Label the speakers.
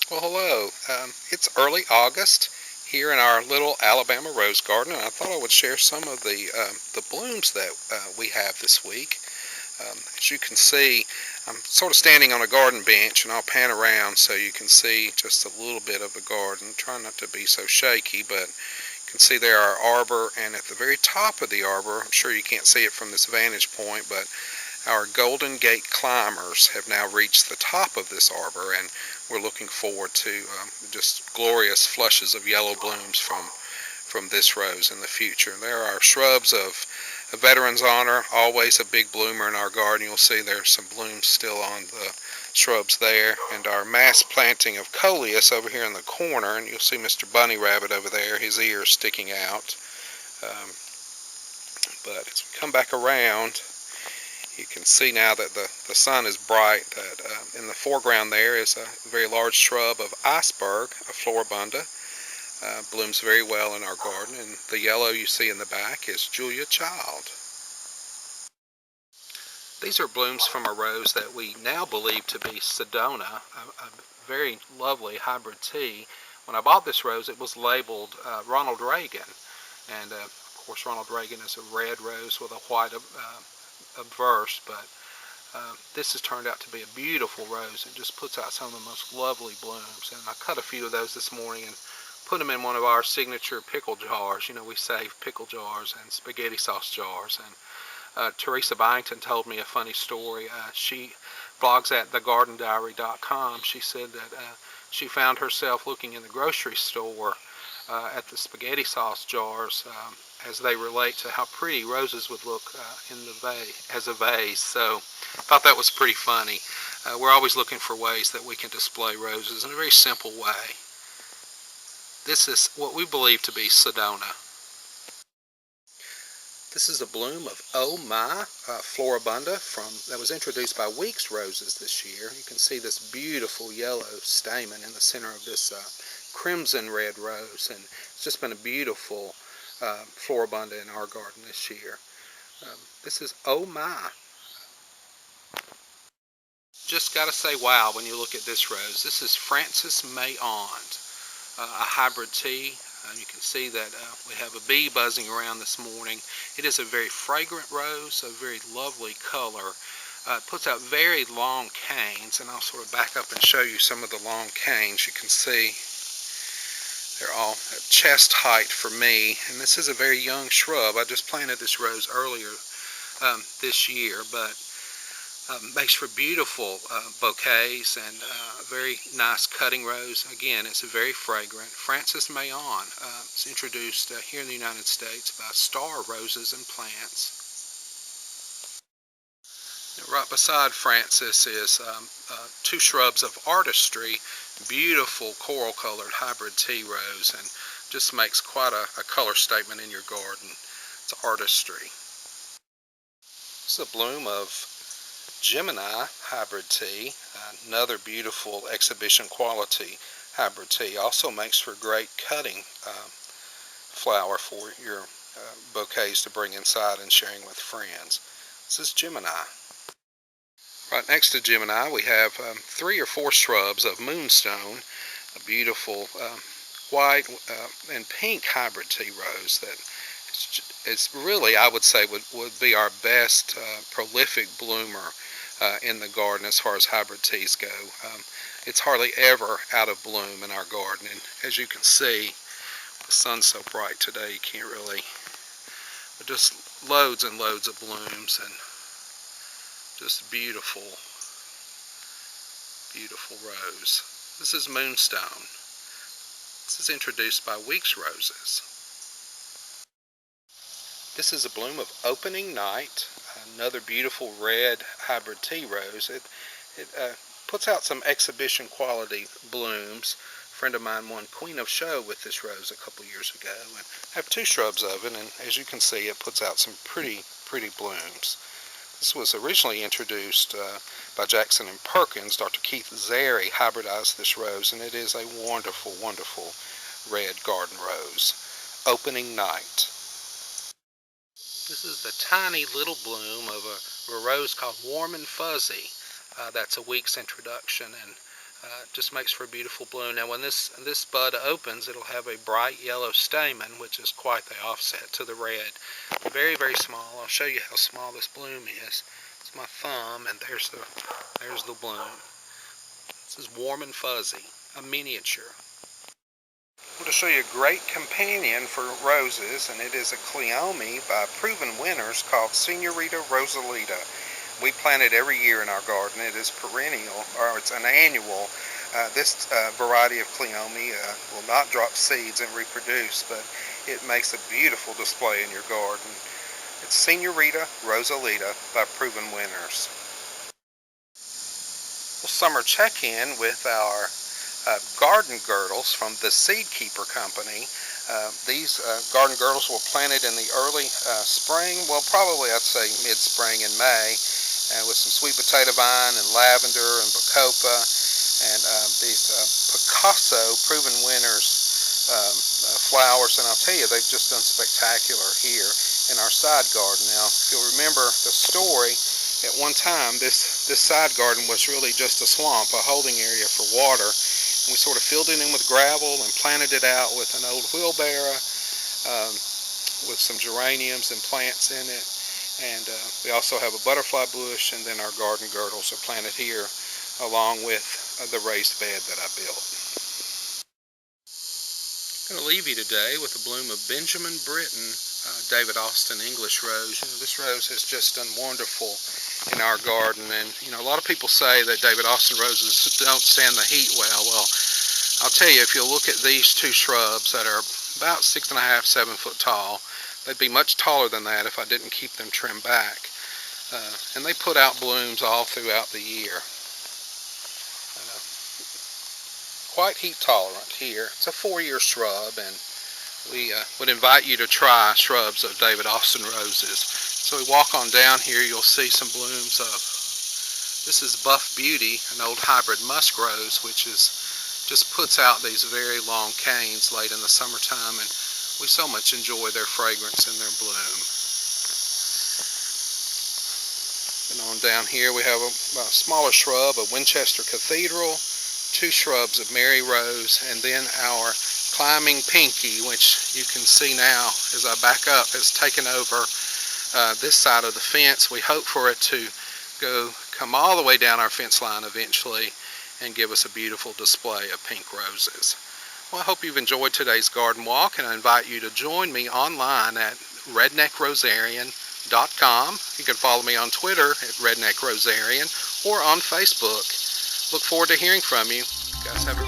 Speaker 1: Well, hello. It's early August here in our little Alabama rose garden, and I thought I would share some of the blooms that we have this week. As you can see, I'm sort of standing on a garden bench, and I'll pan around so you can see just a little bit of the garden. Try not to be so shaky, but you can see there our arbor, and at the very top of the arbor, I'm sure you can't see it from this vantage point, but our Golden Gate climbers have now reached the top of this arbor, and we're looking forward to just glorious flushes of yellow blooms from this rose in the future. There are shrubs of a veteran's honor, always a big bloomer in our garden. You'll see there's some blooms still on the shrubs there, and our mass planting of coleus over here in the corner, and you'll see Mr. Bunny Rabbit over there, his ears sticking out. Um, but as we come back around, you can see now that the sun is bright that in the foreground there is a very large shrub of iceberg, a floribunda. Blooms very well in our garden, and the yellow you see in the back is Julia Child. These are blooms from a rose that we now believe to be Sedona, a very lovely hybrid tea. When I bought this rose, it was labeled Ronald Reagan, and of course Ronald Reagan is a red rose with a white obverse, but this has turned out to be a beautiful rose. It just puts out some of the most lovely blooms, and I cut a few of those this morning and put them in one of our signature pickle jars. You know, we save pickle jars and spaghetti sauce jars, and Teresa Byington told me a funny story. She blogs at thegardendiary.com. She said that she found herself looking in the grocery store at the spaghetti sauce jars as they relate to how pretty roses would look in the vase, as a vase. So I thought that was pretty funny. We're always looking for ways that we can display roses in a very simple way. This is what we believe to be Sedona. This is a bloom of Oh My Floribunda that was introduced by Weeks Roses this year. You can see this beautiful yellow stamen in the center of this crimson red rose, and it's just been a beautiful Floribunda in our garden this year. This is Oh My. Just got to say wow when you look at this rose. This is Frances Mayond, a hybrid tea. You can see that we have a bee buzzing around this morning. It is a very fragrant rose, a very lovely color. It puts out very long canes, and I'll sort of back up and show you some of the long canes. You can see they're all at chest height for me, and this is a very young shrub. I just planted this rose earlier this year, but makes for beautiful bouquets and very nice cutting rose. Again, it's very fragrant. Frances Mayon. It's introduced here in the United States by Star Roses and Plants. Right beside Frances is two shrubs of Artistry, beautiful coral-colored hybrid tea rose, and just makes quite a color statement in your garden. It's Artistry. This is a bloom of Gemini hybrid tea, another beautiful exhibition quality hybrid tea. Also makes for great cutting flower for your bouquets to bring inside and sharing with friends. This is Gemini. Right next to Gemini we have 3 or 4 shrubs of Moonstone, a beautiful white and pink hybrid tea rose that it's really, I would say, would be our best prolific bloomer in the garden as far as hybrid teas go. It's hardly ever out of bloom in our garden, and as you can see, the sun's so bright today you can't really, but just loads and loads of blooms, and just beautiful, beautiful rose. This is Moonstone. This is introduced by Weeks Roses. This is a bloom of Opening Night, another beautiful red hybrid tea rose. It puts out some exhibition quality blooms. A friend of mine won Queen of Show with this rose a couple years ago. And I have 2 shrubs of it, and as you can see, it puts out some pretty blooms. This was originally introduced by Jackson and Perkins. Dr. Keith Zary hybridized this rose, and it is a wonderful, wonderful red garden rose. Opening Night. This is the tiny little bloom of a rose called Warm and Fuzzy. That's a Weeks introduction, and Just makes for a beautiful bloom. Now when this bud opens, it'll have a bright yellow stamen, which is quite the offset to the red. Very, very small. I'll show you how small this bloom is. It's my thumb, and there's the bloom. This is warm and fuzzy, a miniature. I'm going to show you a great companion for roses, and it is a Cleome by proven winners called Senorita Rosalita. We plant it every year in our garden. It is perennial, or it's an annual. This variety of Cleome will not drop seeds and reproduce, but it makes a beautiful display in your garden. It's Senorita Rosalita by proven winners. Well, summer check-in with our garden girdles from the Seed Keeper Company. These garden girdles were planted in the early spring, well, probably I'd say mid-spring in May, with some sweet potato vine and lavender and bacopa, and these Picasso proven winners flowers, and I'll tell you, they've just done spectacular here in our side garden. Now, if you'll remember the story, at one time this side garden was really just a swamp, a holding area for water. And we sort of filled it in with gravel and planted it out with an old wheelbarrow with some geraniums and plants in it. And we also have a butterfly bush, and then our garden girdles are planted here along with the raised bed that I built. I'm going to leave you today with a bloom of Benjamin Britten, David Austin English rose. You know, this rose has just done wonderful in our garden, and you know, a lot of people say that David Austin roses don't stand the heat well. Well, I'll tell you, if you'll look at these two shrubs that are about 6.5, 7 foot tall, they'd be much taller than that if I didn't keep them trimmed back. And they put out blooms all throughout the year. Quite heat tolerant here. It's a 4-year shrub, and we would invite you to try shrubs of David Austin roses. So we walk on down here, you'll see some blooms of, this is Buff Beauty, an old hybrid musk rose, which just puts out these very long canes late in the summertime, and we so much enjoy their fragrance and their bloom. And on down here we have a smaller shrub of Winchester Cathedral, 2 shrubs of Mary Rose, and then our climbing pinky, which you can see now as I back up, has taken over this side of the fence. We hope for it to come all the way down our fence line eventually and give us a beautiful display of pink roses. Well, I hope you've enjoyed today's garden walk, and I invite you to join me online at redneckrosarian.com. You can follow me on Twitter at redneckrosarian or on Facebook. Look forward to hearing from you. You guys have a